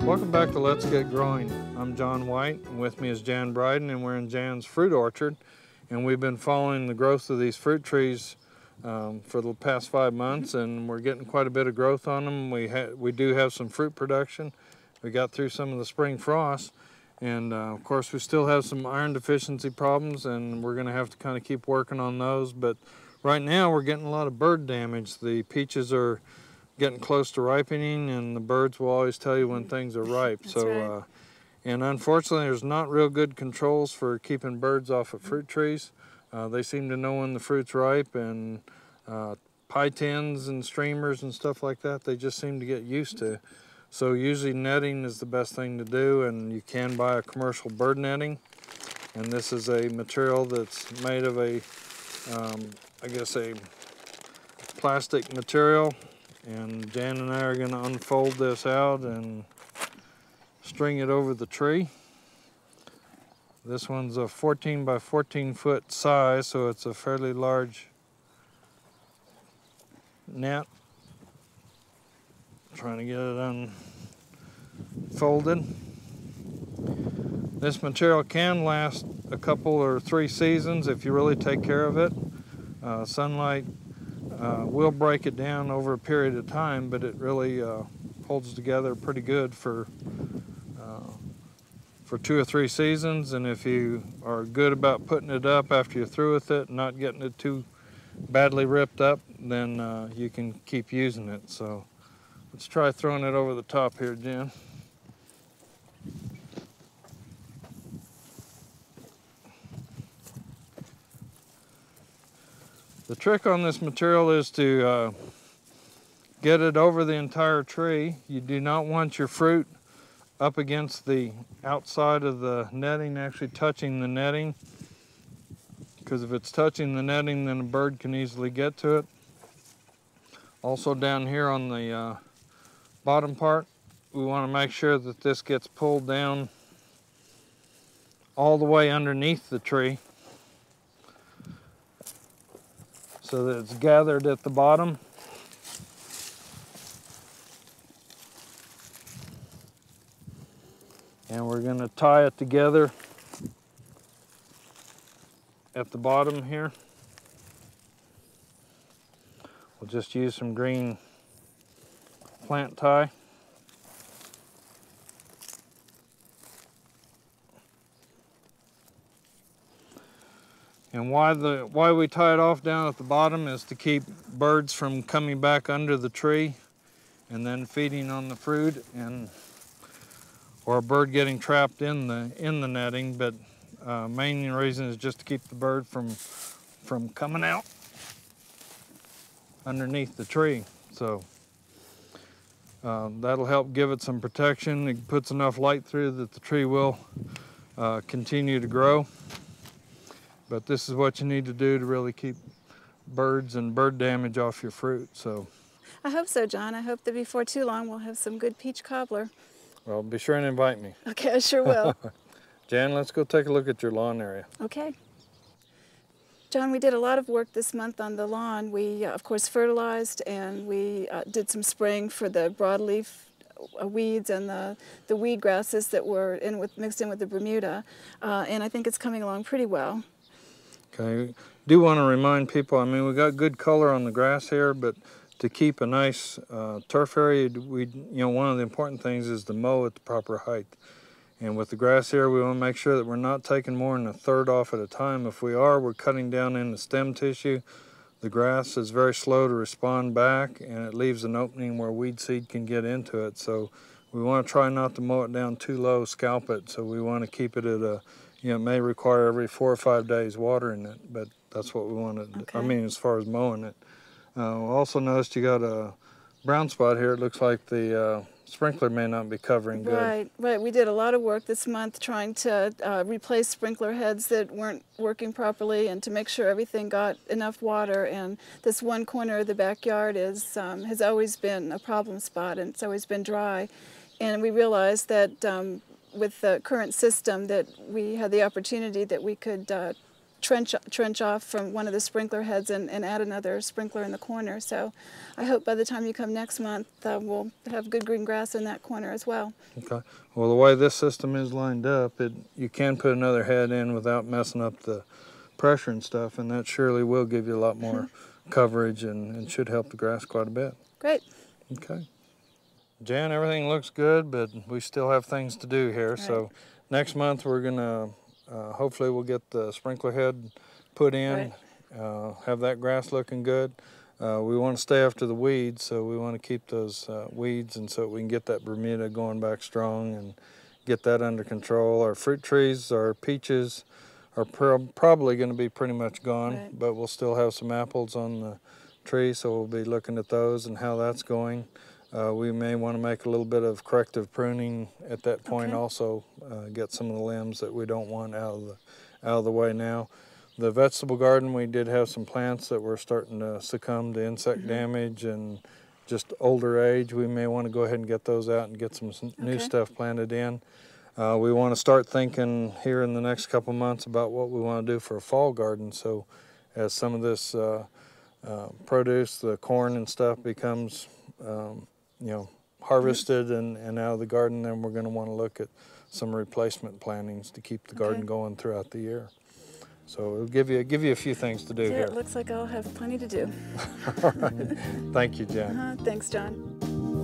Welcome back to Let's Get Growing. I'm John White, and with me is Jan Bryden, and we're in Jan's fruit orchard. And we've been following the growth of these fruit trees for the past 5 months, and we're getting quite a bit of growth on them. We do have some fruit production. We got through some of the spring frost, and of course we still have some iron deficiency problems, and we're going to have to kind of keep working on those. But right now we're getting a lot of bird damage. The peaches are getting close to ripening, and the birds will always tell you when things are ripe. Right. And unfortunately there's not real good controls for keeping birds off of fruit trees. They seem to know when the fruit's ripe, and pie tins and streamers and stuff like that, they just seem to get used to. So usually netting is the best thing to do, and you can buy a commercial bird netting. And this is a material that's made of a plastic material. And Jan and I are going to unfold this out and string it over the tree. This one's a 14 by 14 foot size, so it's a fairly large net. Trying to get it unfolded. This material can last a couple or 3 seasons if you really take care of it. Sunlight will break it down over a period of time, but it really holds together pretty good for 2 or 3 seasons. And if you are good about putting it up after you're through with it and not getting it too badly ripped up, then you can keep using it. So let's try throwing it over the top here, Jen. The trick on this material is to get it over the entire tree. You do not want your fruit up against the outside of the netting, actually touching the netting, because if it's touching the netting, then a bird can easily get to it. Also down here on the bottom part, we want to make sure that this gets pulled down all the way underneath the tree, so that it's gathered at the bottom. And we're going to tie it together at the bottom here. We'll just use some green plant tie. And why we tie it off down at the bottom is to keep birds from coming back under the tree and then feeding on the fruit, or a bird getting trapped in the netting. But main reason is just to keep the bird from coming out underneath the tree. So that'll help give it some protection. It puts enough light through that the tree will continue to grow. But this is what you need to do to really keep birds and bird damage off your fruit. So I hope so, John. I hope that before too long we'll have some good peach cobbler. Well, be sure and invite me. Okay, I sure will. Jan, let's go take a look at your lawn area. Okay. John, we did a lot of work this month on the lawn. We, of course, fertilized, and we did some spraying for the broadleaf weeds and the weed grasses that were mixed in with the Bermuda, and I think it's coming along pretty well. Okay, do want to remind people, I mean, we got good color on the grass here, but to keep a nice turf area, one of the important things is to mow at the proper height. And with the grass here, we want to make sure that we're not taking more than a third off at a time. If we are, we're cutting down in the stem tissue. The grass is very slow to respond back, and it leaves an opening where weed seed can get into it. So we want to try not to mow it down too low, scalp it. So we want to keep it at a, it may require every 4 or 5 days watering it, but that's what we want to do. Okay. I mean, as far as mowing it. Also noticed you got a brown spot here. It looks like the sprinkler may not be covering good. Right. We did a lot of work this month trying to replace sprinkler heads that weren't working properly, and to make sure everything got enough water. And this one corner of the backyard has always been a problem spot, and it's always been dry. And we realized that with the current system that we had the opportunity that we could trench off from one of the sprinkler heads and add another sprinkler in the corner. So I hope by the time you come next month, we'll have good green grass in that corner as well. Okay. Well, the way this system is lined up, you can put another head in without messing up the pressure and stuff, and that surely will give you a lot more coverage and should help the grass quite a bit. Great. Okay. Jan, everything looks good, but we still have things to do here. Right. So next month we're gonna, hopefully we'll get the sprinkler head put in, right. Have that grass looking good. We want to stay after the weeds, so we want to keep those weeds, and so we can get that Bermuda going back strong and get that under control. Our fruit trees, our peaches are probably going to be pretty much gone, right. But we'll still have some apples on the tree, so we'll be looking at those and how that's going. We may want to make a little bit of corrective pruning at that point, okay. Also get some of the limbs that we don't want out of the way now. The vegetable garden, we did have some plants that were starting to succumb to insect damage and just older age. We may want to go ahead and get those out and get some new stuff planted in. We want to start thinking here in the next couple months about what we want to do for a fall garden. So as some of this produce, the corn and stuff becomes harvested and out of the garden, then we're going to want to look at some replacement plantings to keep the garden going throughout the year. So it'll give you a few things to do here. It looks like I'll have plenty to do. All right. Thank you, Jan. Thanks, John.